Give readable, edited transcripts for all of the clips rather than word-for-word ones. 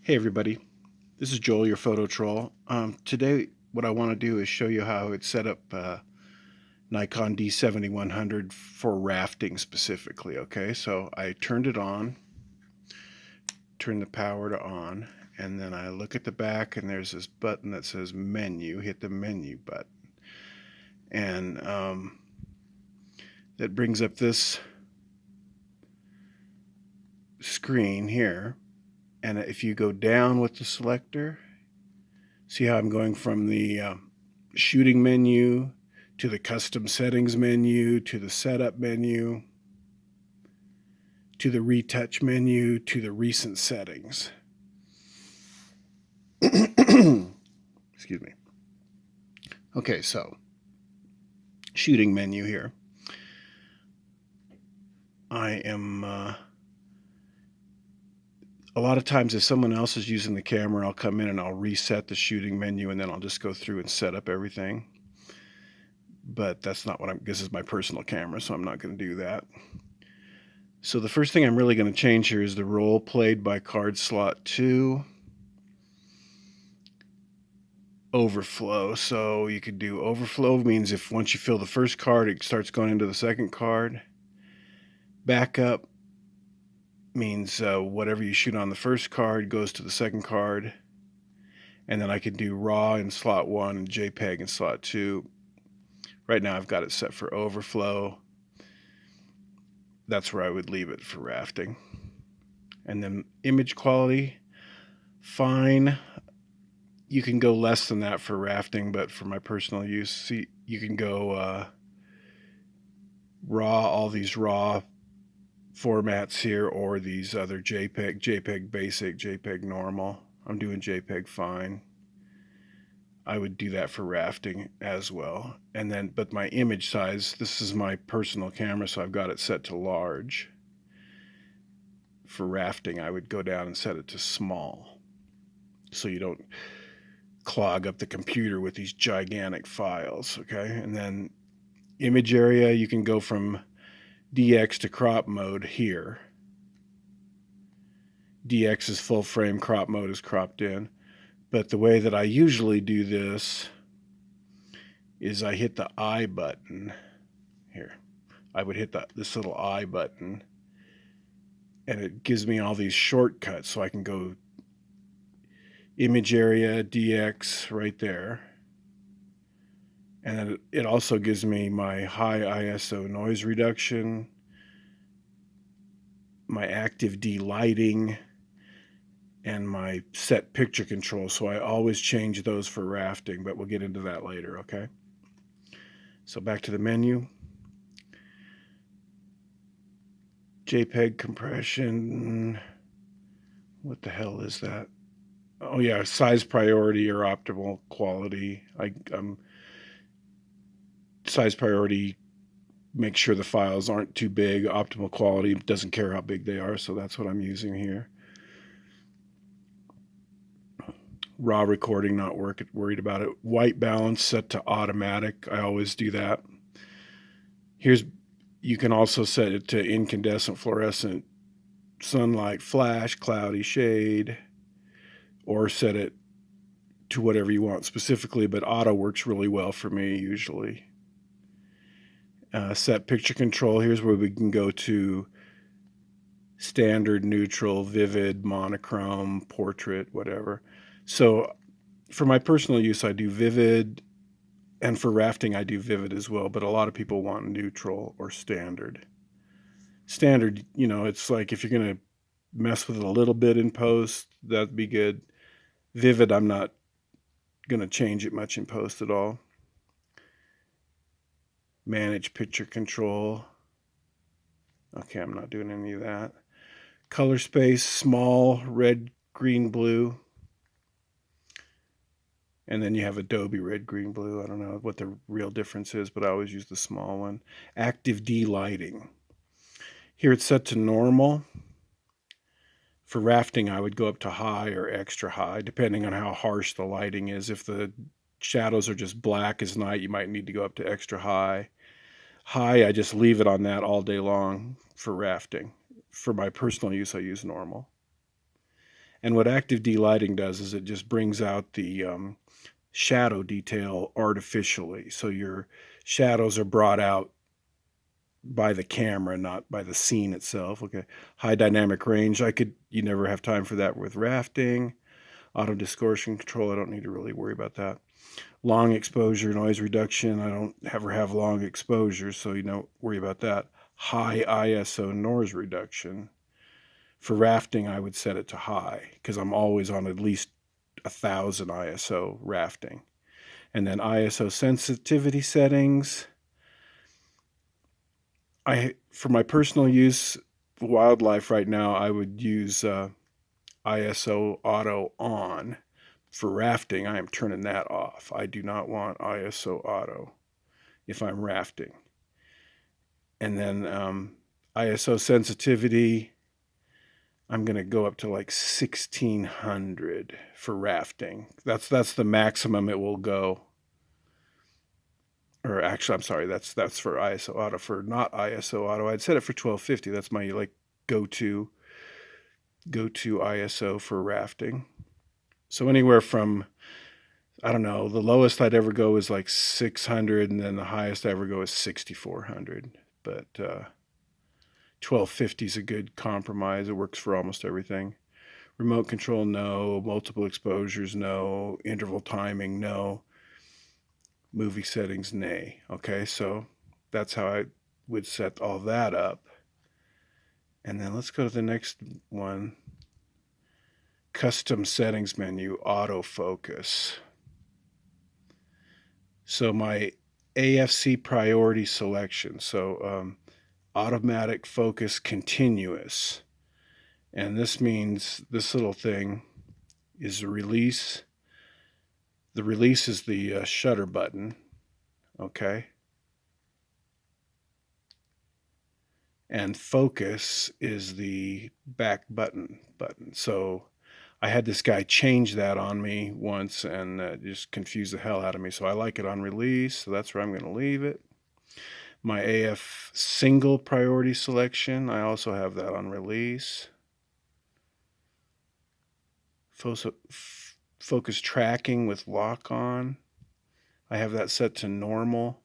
Hey everybody, this is Joel, your photo troll. Today what I want to do is show you how it's set up Nikon D7100 for rafting specifically, okay? So I turned it on, turned the power to on, and then I look at the back and there's this button that says menu. Hit the menu button. And that brings up this screen here. And if you go down with the selector, see how I'm going from the shooting menu to the custom settings menu to the setup menu to the retouch menu to the recent settings. Excuse me. Okay, so shooting menu here. I am a lot of times if someone else is using the camera, I'll come in and I'll reset the shooting menu and then I'll just go through and set up everything. But that's not what this is my personal camera, so I'm not going to do that. So the first thing I'm really going to change here is the role played by card slot 2 overflow. So you could do overflow means if once you fill the first card, it starts going into the second card. Backup means whatever you shoot on the first card goes to the second card. And then I can do RAW in slot 1 and JPEG in slot 2. Right now I've got it set for overflow. That's where I would leave it for rafting. And then image quality, fine. You can go less than that for rafting, but for my personal use, see, you can go RAW, all these RAW formats here, or these other JPEG basic, JPEG normal. I'm doing JPEG fine. I would do that for rafting as well. And then, but my image size, this is my personal camera, so I've got it set to large. For rafting, I would go down and set it to small, so you don't clog up the computer with these gigantic files, okay? And then image area, you can go from DX to crop mode here. DX is full frame, crop mode is cropped in. But the way that I usually do this is I hit the I button here. I would hit this little I button and it gives me all these shortcuts, so I can go image area, DX right there. And then it also gives me my high ISO noise reduction, my active D-lighting, and my set picture control. So I always change those for rafting, but we'll get into that later, okay? So back to the menu. JPEG compression. What the hell is that? Oh yeah, size priority or optimal quality. Size priority, make sure the files aren't too big. Optimal quality doesn't care how big they are, so that's what I'm using here. RAW recording, not worried about it. White balance set to automatic. I always do that. You can also set it to incandescent, fluorescent, sunlight, flash, cloudy, shade, or set it to whatever you want specifically, but auto works really well for me usually. Set picture control. Here's where we can go to standard, neutral, vivid, monochrome, portrait, whatever. So for my personal use, I do vivid, and for rafting, I do vivid as well, but a lot of people want neutral or standard. Standard, you know, it's like if you're going to mess with it a little bit in post, that'd be good. Vivid, I'm not going to change it much in post at all. Manage picture control. Okay, I'm not doing any of that. Color space, small, red, green, blue. And then you have Adobe red, green, blue. I don't know what the real difference is, but I always use the small one. Active D-lighting. Here it's set to normal. For rafting, I would go up to high or extra high, depending on how harsh the lighting is. If the shadows are just black as night, you might need to go up to extra high. High, I just leave it on that all day long for rafting. For my personal use, I use normal. And what active delighting does is it just brings out the shadow detail artificially. So your shadows are brought out by the camera, not by the scene itself. Okay. High dynamic range. You never have time for that with rafting. Auto distortion control. I don't need to really worry about that. Long exposure noise reduction. I don't ever have long exposure, so you don't worry about that. High ISO noise reduction. For rafting, I would set it to high because I'm always on at least 1,000 ISO rafting. And then ISO sensitivity settings. For my personal use, wildlife right now, I would use ISO auto on. For rafting, I am turning that off. I do not want ISO auto if I'm rafting. And then ISO sensitivity, I'm going to go up to like 1600 for rafting. That's the maximum it will go. Or actually, I'm sorry, that's for ISO auto. For not ISO auto, I'd set it for 1250. That's my like go-to ISO for rafting. So anywhere from, I don't know, the lowest I'd ever go is like 600, and then the highest I ever go is 6400. But 1250 is a good compromise. It works for almost everything. Remote control, no. Multiple exposures, no. Interval timing, no. Movie settings, nay. Okay, so that's how I would set all that up. And then let's go to the next one. Custom settings menu, autofocus. So my AFC priority selection. So automatic focus continuous. And this means this little thing is a release. The release is the shutter button. Okay. And focus is the back button. So I had this guy change that on me once and just confused the hell out of me. So I like it on release. So that's where I'm going to leave it. My AF single priority selection, I also have that on release. Focus tracking with lock on, I have that set to normal.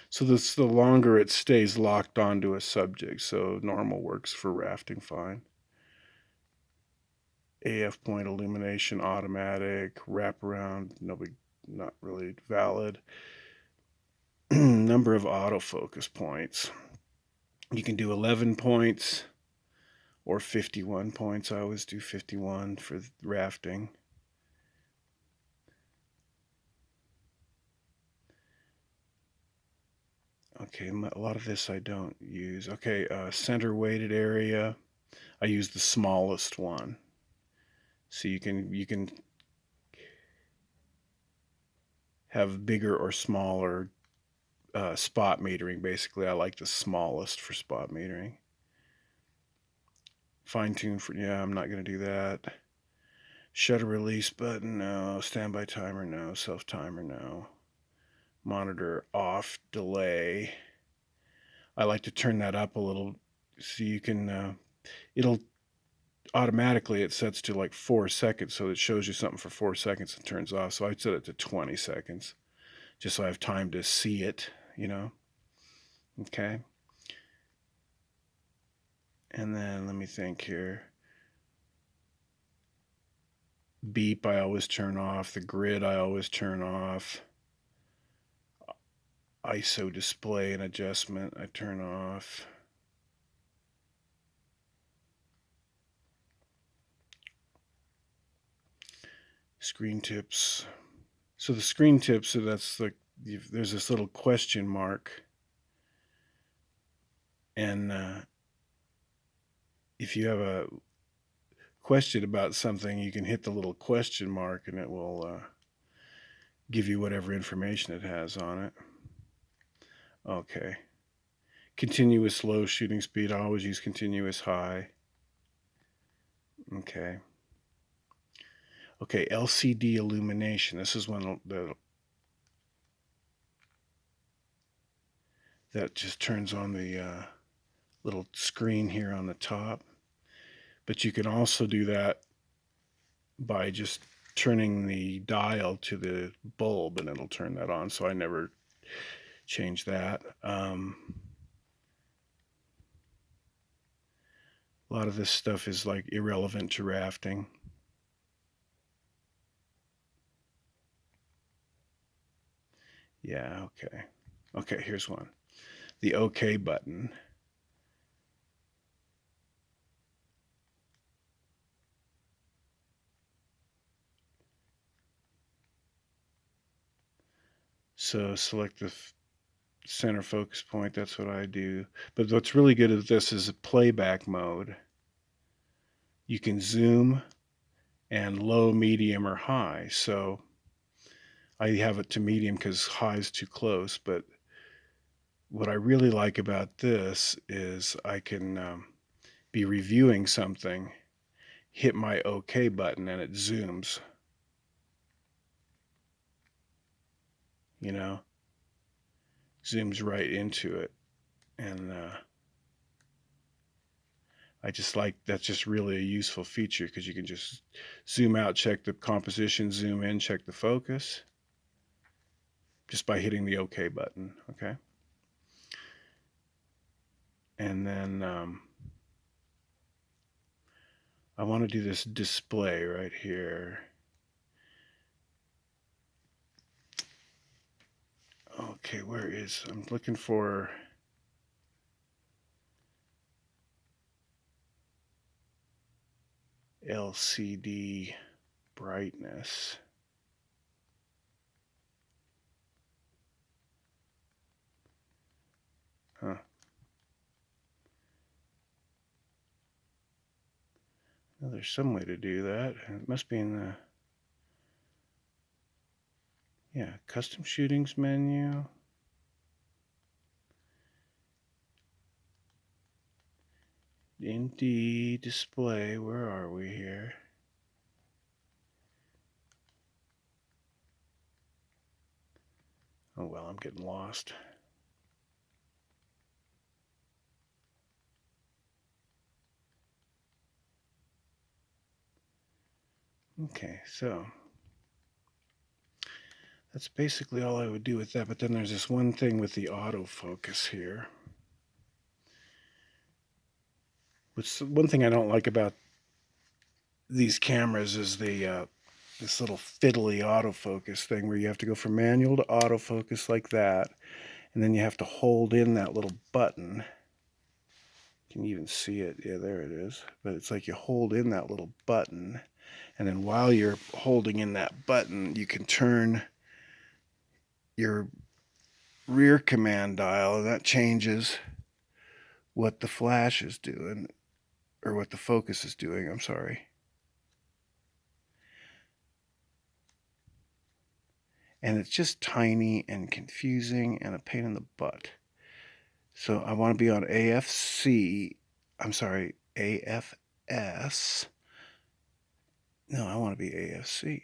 So this, the longer it stays locked onto a subject. So normal works for rafting fine. AF point illumination automatic, wraparound, not really valid. Number of autofocus points. You can do 11 points or 51 points. I always do 51 for rafting. Okay, a lot of this I don't use. Okay, center weighted area. I use the smallest one. So you can have bigger or smaller spot metering. Basically, I like the smallest for spot metering. Fine tune for, yeah, I'm not going to do that. Shutter release button, no. Standby timer, no. Self timer, no. Monitor off delay. I like to turn that up a little so you can, it'll automatically, it sets to like 4 seconds. So it shows you something for 4 seconds and turns off. So I set it to 20 seconds just so I have time to see it, you know. Okay. And then let me think here. Beep, I always turn off. The grid, I always turn off. ISO display and adjustment, I turn off. Screen tips. So the screen tips, so that's like, there's this little question mark. And if you have a question about something, you can hit the little question mark and it will give you whatever information it has on it. Okay. Continuous low shooting speed. I always use continuous high. Okay. Okay, LCD illumination. This is when that just turns on the little screen here on the top. But you can also do that by just turning the dial to the bulb, and it'll turn that on. So I never change that. A lot of this stuff is like irrelevant to rafting. Yeah, okay. Okay, here's one. The OK button. So select the center focus point. That's what I do. But what's really good at this is a playback mode. You can zoom and low, medium, or high. So I have it to medium because high is too close. But what I really like about this is I can be reviewing something, hit my OK button, and it zooms. You know, zooms right into it. And I just like, that's just really a useful feature because you can just zoom out, check the composition, zoom in, check the focus just by hitting the OK button. Okay. And then I want to do this display right here. Okay, where is, I'm looking for LCD brightness. Huh. Well, there's some way to do that. It must be in the, yeah, custom shootings menu. ND display, where are we here? Oh well, I'm getting lost. Okay, so that's basically all I would do with that. But then there's this one thing with the autofocus here. Which, one thing I don't like about these cameras is the this little fiddly autofocus thing where you have to go from manual to autofocus like that, and then you have to hold in that little button. You can even see it. Yeah, there it is. But it's like you hold in that little button, and then while you're holding in that button, you can turn your rear command dial, and that changes what the flash is doing, or what the focus is doing, I'm sorry. And it's just tiny and confusing and a pain in the butt. So I want to be on AFC, I'm sorry, AFS. No, I want to be AFC.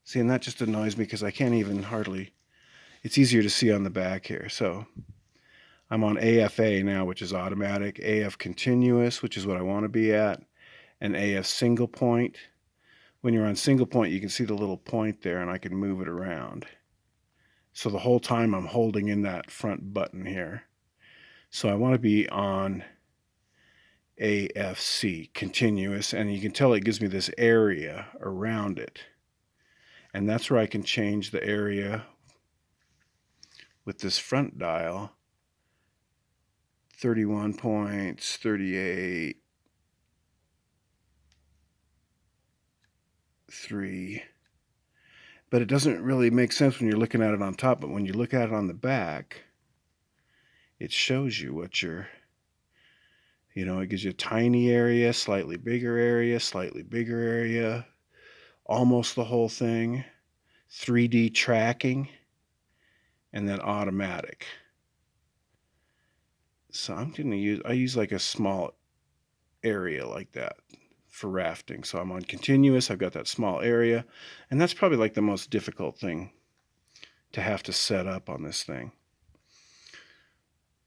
See, and that just annoys me because I can't even hardly, it's easier to see on the back here. So I'm on AFA now, which is automatic, AF continuous, which is what I want to be at, and AF single point. When you're on single point, you can see the little point there, and I can move it around. So the whole time I'm holding in that front button here. So I want to be on AFC, continuous, and you can tell it gives me this area around it. And that's where I can change the area with this front dial. 31 points, 38, 3. But it doesn't really make sense when you're looking at it on top, but when you look at it on the back, it shows you what you're, it gives you a tiny area, slightly bigger area, almost the whole thing, 3D tracking, and then automatic. So I'm going to I use like a small area like that for rafting. So I'm on continuous, I've got that small area, and that's probably like the most difficult thing to have to set up on this thing.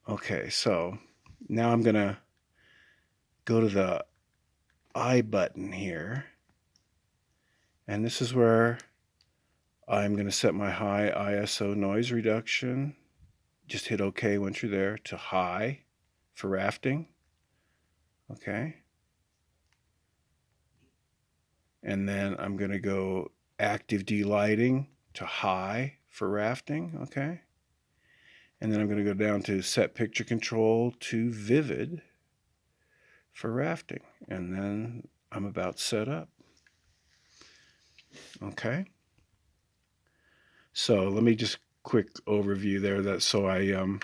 Okay, so Now I'm going to go to the I button here. And this is where I'm going to set my high ISO noise reduction. Just hit OK once you're there to high for rafting. Okay. And then I'm going to go active delighting to high for rafting. Okay. And then I'm going to go down to set picture control to vivid for rafting. And then I'm about set up. Okay. So let me just quick overview there. I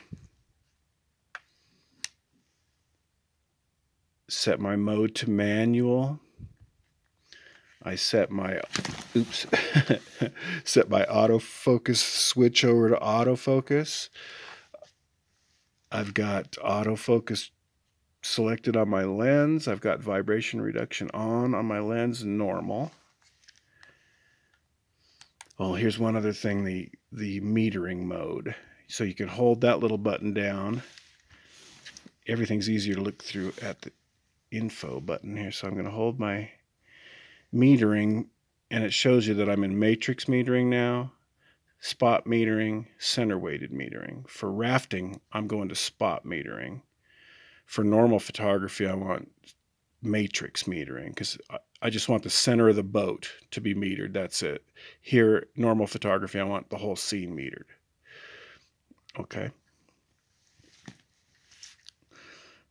set my mode to manual. I set my set my autofocus switch over to autofocus. I've got autofocus selected on my lens. I've got vibration reduction on my lens, normal. Well, here's one other thing, the metering mode. So you can hold that little button down. Everything's easier to look through at the info button here. So I'm going to hold my metering, and it shows you that I'm in matrix metering now, spot metering, center weighted metering. For rafting, I'm going to spot metering. For normal photography, I want matrix metering because I just want the center of the boat to be metered. That's it. Here, normal photography, I want the whole scene metered. Okay.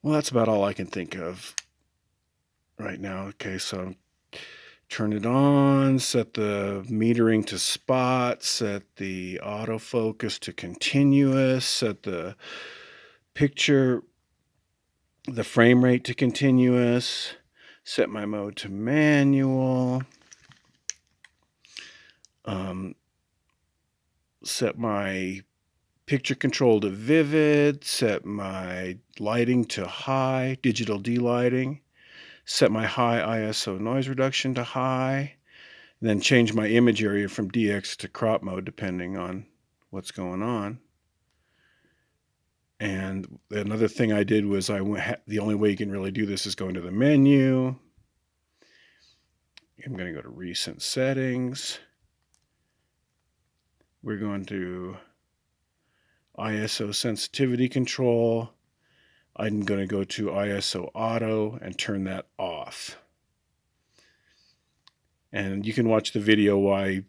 Well, that's about all I can think of right now. Okay, so turn it on, set the metering to spot, set the autofocus to continuous, set the picture, the frame rate to continuous, set my mode to manual, set my picture control to vivid, set my lighting to high, digital delighting, set my high ISO noise reduction to high, then change my image area from DX to crop mode depending on what's going on. And another thing I did was the only way you can really do this is go into the menu. I'm going to go to recent settings. We're going to ISO sensitivity control. I'm going to go to ISO auto and turn that off. And you can watch the video why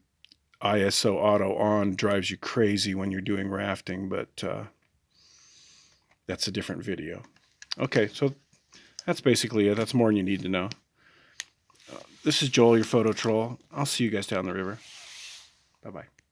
ISO auto on drives you crazy when you're doing rafting, but that's a different video. Okay, so that's basically it. That's more than you need to know. This is Joel, your photo troll. I'll see you guys down the river. Bye-bye.